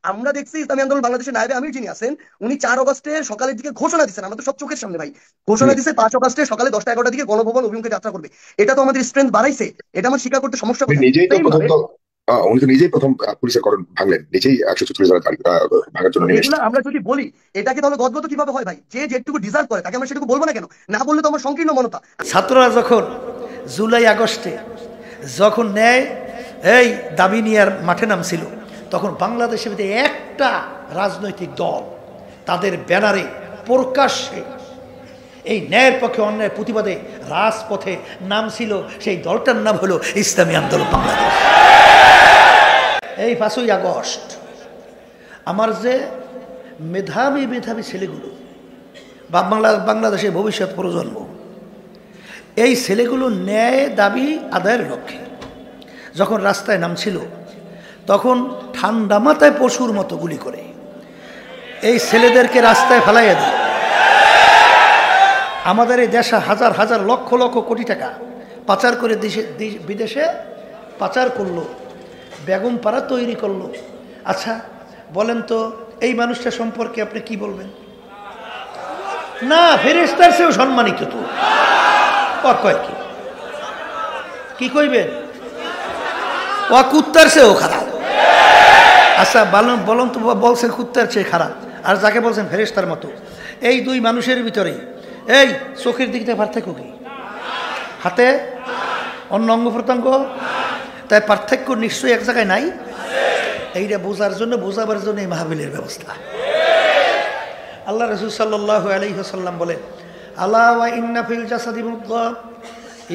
আমরা দেখছি ইসলামী আন্দোলন বাংলাদেশের নায়েবে আমির যিনি আছেন, উনি 4 আগস্টে সকালের দিকে ঘোষণা দিচ্ছেন, আমরা তো সব চোখের সামনে ভাই, ঘোষণা হুম। দিচ্ছে 5 আগস্টে সকালে 10টা 11টার দিকে গণভবন অভিমুখে যাত্রা করবে। এটা তো আমাদের স্ট্রেংথ বাড়াইছে, এটা আমার স্বীকার করতে সমস্যা উনি কোথায়? নিজেই তো সেম প্রথম ভাবে তো উনি তো নিজেই প্রথম পুলিশের করণ ভাঙলেন, নিজেই 146 জনের গাড়ি ভাঙার জন্য নেমে এগুলা এসেছেন। আমরা যদি বলি, এটাকে তাহলে গদগদ কিভাবে হয় ভাই? যে যেটুকু ডিজার্ভ করে তাকে আমরা সেটুকু বলবো না কেন? না বললে তো আমার সংকীর্ণ মনতা। ছাত্ররা যখন জুলাই আগস্টে যখন ন্যায় এই দাবি নিয়ে মাঠে নামছিল, তখন বাংলাদেশের মধ্যে একটা রাজনৈতিক দল তাদের ব্যানারে প্রকাশ্যে এই ন্যায়ের পক্ষে অন্যায়ের প্রতিবাদে রাজপথে নামছিল, সেই দলটার নাম হলো ইসলামী আন্দোলন বাংলাদেশ। এই 5ই আগস্ট আমার যে মেধাবী মেধাবী ছেলেগুলো বা বাংলাদেশের ভবিষ্যৎ প্রজন্ম, এই ছেলেগুলো ন্যায় দাবি আদায়ের লক্ষ্যে যখন রাস্তায় নামছিল, তখন ঠান্ডা মাথায় পশুর মতো গুলি করে এই ছেলেদেরকে রাস্তায় ফেলাইয়া দেয়। আমাদের এই দেশে হাজার হাজার লক্ষ লক্ষ কোটি টাকা পাচার করে বিদেশে পাচার করলো, বেগম পাড়া তৈরি করলো। আচ্ছা বলেন তো, এই মানুষটা সম্পর্কে আপনি কি বলবেন? না, ফেরেশতার চেয়েও সম্মানিত তো। কয় কি কি কইবেন? ও কুত্তার চেয়েও খারাপ। আচ্ছা বলুন তো, বলছেন কুত্তার চেয়ে খারাপ, আর যাকে বলছেন ফেরেশতার মতো, এই দুই মানুষের ভিতরে এই চোখের দিক থেকে পার্থক্য কি? হাতে অন্য অঙ্গ প্রত্যঙ্গ, তাই পার্থক্য নিশ্চয়ই এক জায়গায় নাই। এইটা বোঝাবার জন্য এই মাহফিলের ব্যবস্থা। আল্লাহ রাসূল সাল্লাল্লাহু আলাইহি ওয়াসাল্লাম বলেন, আলা ওয়া ইন্না ফিল জাসাদি মুদগা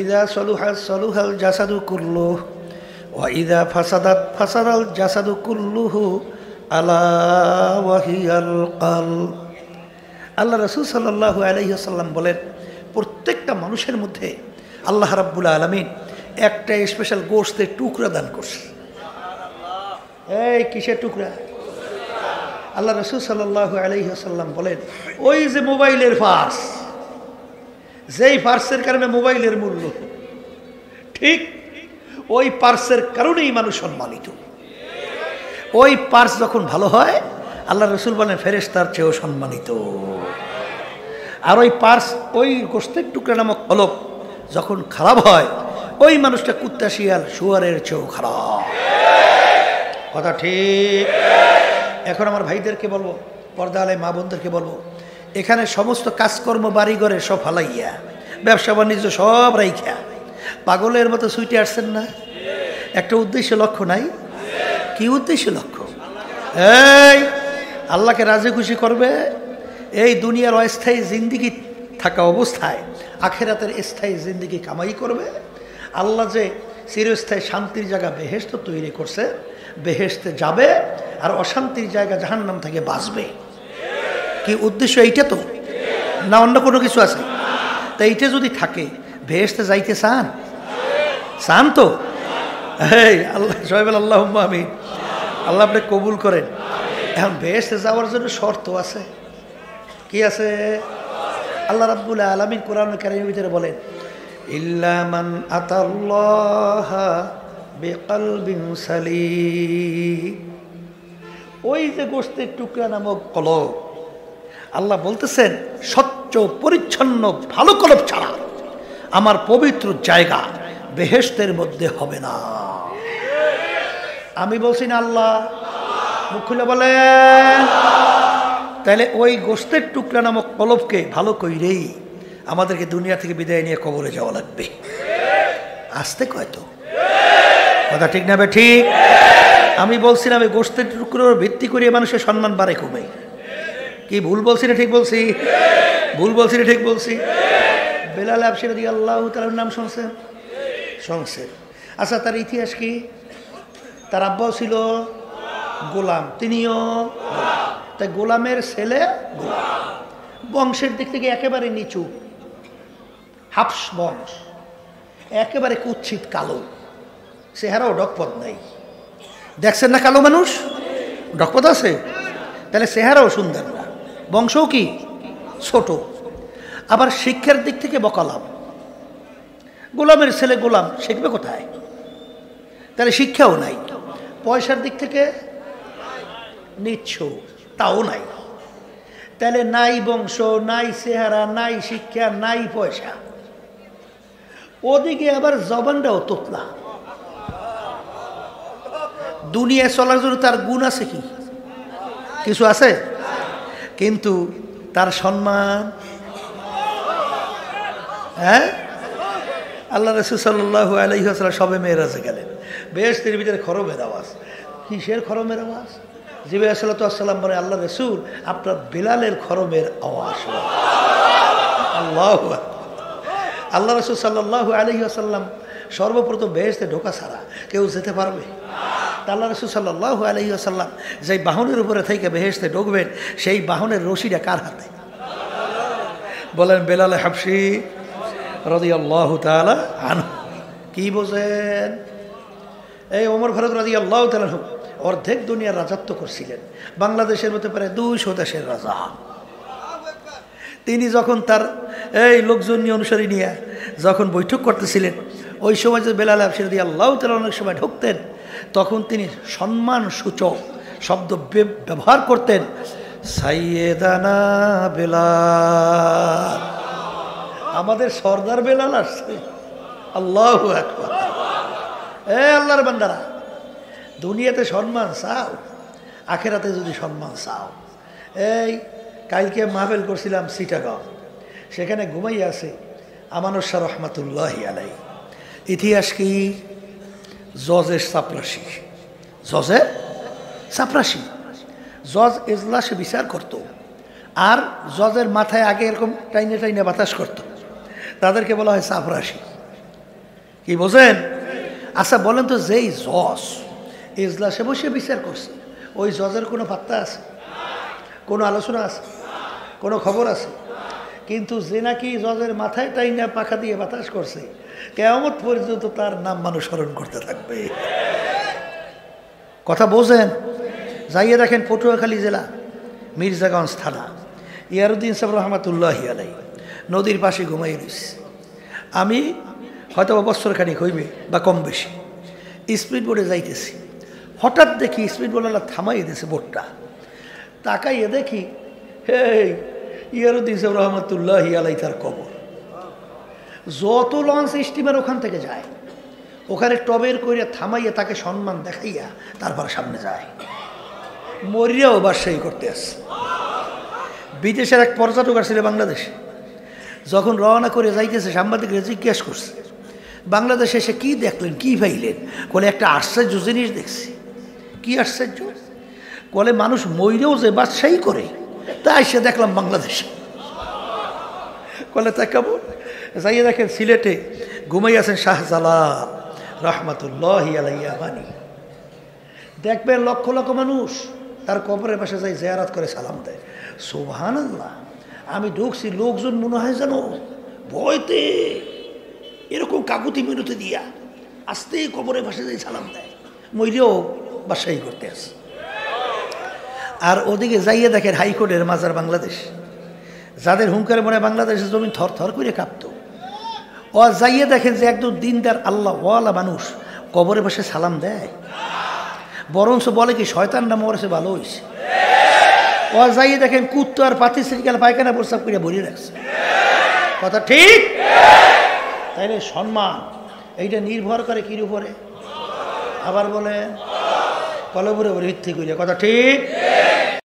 ইযা সালুহা সালুহাল জাসাদু কুল্লুহু ওয়া ইযা ফাসাদাত ফাসাদাল জাসাদু কুল্লুহু আলা ওয়া হিয়াল কলব। আল্লাহ রাসূল সাল্লাল্লাহু আলাইহি ওয়াসাল্লাম বলেন, প্রত্যেকটা মানুষের মধ্যে আল্লাহ রাব্বুল আলামিন একটা স্পেশাল গোশতের টুকরা দান করছে। এই কিসের টুকরা? আল্লাহ রাসূল সাল্লাল্লাহু আলাইহি ওয়াসাল্লাম বলেন, ওই যে মোবাইলের পার্স, যেই পার্সের কারণে মোবাইলের মূল্য, ঠিক ওই পার্সের কারণেই মানুষ সম্মানিত। ওই পার্স যখন ভালো হয়, আল্লাহ রসুল বলেন ফেরেশতার চেয়েও সম্মানিত। আর ওই পার্স, ওই গোশতের টুকরা নামক কলব যখন খারাপ হয়, ওই মানুষটা কুত্তা শিয়াল শুয়ারের চেয়েও খারাপ। কথা ঠিক? এখন আমার ভাইদেরকে বলবো, পর্দা আলাই মা বোনদেরকে বলবো, এখানে সমস্ত কাজকর্ম বাড়িঘরে সব ফালাইয়া, ব্যবসা বাণিজ্য সব রাইখা পাগলের মতো ছুটে আসছেন না? একটা উদ্দেশ্য লক্ষ্য নাই? কি উদ্দেশ্য লক্ষ্য? এই আল্লাহকে রাজি খুশি করবে, এই দুনিয়ার অস্থায়ী জিন্দিগি থাকা অবস্থায় আখেরাতের স্থায়ী জিন্দিগি কামাই করবে। আল্লাহ যে চিরস্থায়ী শান্তির জায়গা বেহেশত তৈরি করছে, বেহেশতে যাবে, আর অশান্তির জায়গা জাহান্নাম থেকে বাঁচবে। কি উদ্দেশ্য এইটা তো? না অন্য কোনো কিছু আছে? তা এইটা যদি থাকে, বেহেশতে যাইতে চান? চান তো? এই আল্লাহ সবাই বলেন আল্লাহুম্মা আমিন। আল্লাহ আপনি কবুল করেন। এখন বেহেশতে যাওয়ার জন্য শর্ত আছে। কি আছে? আল্লাহ রাব্বুল আলামিন কোরআনুল কারীমের ভিতরে বলেন, ইল্লা মান আতাল্লাহা বিকলবিন সালিম। ওই যে গোশতের টুকরা নামক কলব, আল্লাহ বলতেছেন স্বচ্ছ পরিচ্ছন্ন ভালো কলব ছাড়া আমার পবিত্র জায়গা বেহেশতের মধ্যে হবে না। আমি বলছি না, আল্লাহ মুখ খুলে বলেন। তাহলে ওই গোশতের টুকরা নামক কলবকে ভালো কইরেই আমাদেরকে দুনিয়া থেকে বিদায় নিয়ে কবরে যাওয়া লাগবে। আসতে কয় তো কথা ঠিক না? ঠিক। আমি বলছিলাম এই গোশতের টুকরোর ভিত্তি করে মানুষের সম্মান বাড়ে কমে। কি ভুল বলছি না ঠিক বলছি? ভুল বলছি না ঠিক বলছি? বেলাল হাবশী রাদিয়াল্লাহু তাআলার নাম শুনছেন? শুনছেন। আচ্ছা, তার ইতিহাস কি? তার আব্বাও ছিল গোলাম, তিনিও তাই গোলামের ছেলে গোলাম। বংশের দিক থেকে একেবারে নিচু, হাফস বংশ, একেবারে কুৎসিত কালো, চেহারাও ডকপথ নাই। দেখছেন না কালো মানুষ ডকপথ আছে? তাহলে চেহারাও সুন্দর না, বংশও কি ছোট। আবার শিক্ষার দিক থেকে বকালাম। গোলামের ছেলে গোলাম শিখবে কোথায়? তাহলে শিক্ষাও নাই। পয়সার দিক থেকে নিচ্ছ, তাও নাই। তাহলে নাই বংশ, নাই চেহারা, নাই শিক্ষা, নাই পয়সা, ওদিকে আবার জবানটাও তোতলা। দুনিয়ায় চলার জন্য তার গুণ আছে কি? কিছু আছে? কিন্তু তার সম্মান, হ্যাঁ, আল্লাহ রাসূল সাল্লাল্লাহু আলাইহি ওয়াসাল্লাম সবে মেরাজে গেলেন, বেহেশতের ভিতরে খরমের আওয়াজ। কিসের খরমের আওয়াজ? জিবরাইল আলাইহিস সালাম বলে, আল্লাহ রাসূল, আপনার বেলালের খরমের আওয়াজ। আল্লাহু আকবার। আল্লাহ রাসূল সাল্লাল্লাহু আলাইহি ওয়াসাল্লাম সর্বপ্রথম বেহেশতে ঢোকা ছাড়া কেউ যেতে পারবে? আল্লাহ রাসূল সাল্লাল্লাহু আলাইহি ওয়াসাল্লাম যেই বাহনের উপরে থেকে বেহেশতে ঢুকবেন, সেই বাহনের রশিটা কার হাতে? বলেন বেলাল হাবশি রাদিয়াল্লাহু তাআলা আনহু। কি বোঝেন? এই ওমর ফারুক রাদিয়াল্লাহু তাআলা আনহু অর্ধেক দুনিয়ার রাজত্ব করছিলেন, বাংলাদেশের মধ্যে প্রায় 200 দেশের রাজা। তিনি যখন তার এই লোকজন নিয়ে, অনুসারী নিয়ে যখন বৈঠক করতেছিলেন, ওই সময় যে বেলাল হাবশি রাদিয়াল্লাহু তাআলা অনেক সময় ঢুকতেন, তখন তিনি সম্মান সূচক শব্দ ব্যবহার করতেন, সাইয়েদানা বেলাল, আমাদের সর্দার বেলাল আসছে। আল্লাহু আকবার। এ আল্লাহর বান্দারা, দুনিয়াতে সম্মান চাও, আখেরাতে যদি সম্মান চাও। এই কালকে মাহফিল করছিলাম চিটাগাঁও, সেখানে ঘুমাই আছে আমানুর শাহ রহমাতুল্লাহি আলাইহি। ইতিহাস কি? জজের চাপরাশি, জজের চাপরাশি। জজ এজলাসে বিচার করত, আর জজের মাথায় আগে এরকম টাইনে টাইনে বাতাস করত, তাদেরকে বলা হয় চাপরাশি। কি বোঝেন? আচ্ছা বলেন তো, যেই জজ এজলাসে বসে বিচার করছে, ওই জজের কোনো পাত্তা আছে? কোনো আলোচনা আছে? কোনো খবর আছে? কিন্তু যে নাকি জজের মাথায় টাইনা পাখা দিয়ে বাতাস করছে, কিয়ামত পর্যন্ত তার নাম মানুষ স্মরণ করতে থাকবে। কথা বোঝেন? যাইয়ে দেখেন পটুয়াখালী জেলা মির্জাগঞ্জ থানা, ইয়ারউদ্দিন সাহেব রহমাতুল্লাহি আলাইহি নদীর পাশে ঘুমাই রয়েছে। আমি হয়তো বছরখানিক হইবে বা কম বেশি, স্পিড বোটে যাইতেছি, হঠাৎ দেখি স্পিড বোটওয়ালা থামাই দিয়েছে বোটটা। তাকাইয়ে দেখি, হেই ইয়ারউদ্দিন সাহেব রহমাতুল্লাহি আলাইহি তার কবর। যত লঞ্চ স্টিমার ওখান থেকে যায়, ওখানে টবের কইরা থামাইয়া তাকে সম্মান দেখাইয়া তারপর সামনে যায়। মরিয়াও বাদশাহী করতে আসছে। বিদেশের এক পর্যটক আসছিল বাংলাদেশে, যখন রওনা করে যাইতেছে, সাংবাদিকরা জিজ্ঞাসা করছে, বাংলাদেশে এসে কি দেখলেন, কি পাইলেন? বলে, একটা আশ্চর্য জিনিস দেখছি। কি আশ্চর্য? বলে, মানুষ মইরেও যে বাদশাহী করে, তাই সে দেখলাম বাংলাদেশে। বলে, তাই কেমন? যাইয়ে দেখেন সিলেটে ঘুমাই আছেন শাহজালাল রহমাতুল্লাহি আলাইহি। দেখবেন লক্ষ লক্ষ মানুষ তার কবরের পাশে যাই জিয়ারত করে সালাম দেয়। সুবহানাল্লাহ। আমি ঢুকছি, লোকজন মনে হয় যেন ভয়তে এরকম কাকুতি মিনতি দিয়া আস্তে কবরের পাশে যাই সালাম দেয়, মইরেও বাদশাহী করতে আসে। আর ওদিকে যাইয়ে দেখেন হাইকোর্টের মাজার বাংলাদেশ, যাদের হুঙ্কারে মনে বাংলাদেশের জমিন থর থর করে কাঁপত, ও যাইয়ে দেখেন যে একদম দিনদার আল্লাহ ওয়ালা মানুষ কবরের পাশে সালাম দেয়, বরঞ্চ বলে কি শয়তান না মরেছে ভালো হয়েছে। ও যাইয়ে দেখেন কুত্তো আর পাতি সিরিকাল পায়খানা প্রস্তাব করে ভরিয়ে রাখছে। কথা ঠিক? তাইলে সম্মান এইটা নির্ভর করে কির উপরে? আবার বলেন, কলবের উপরে ভিত্তি করে। কথা ঠিক?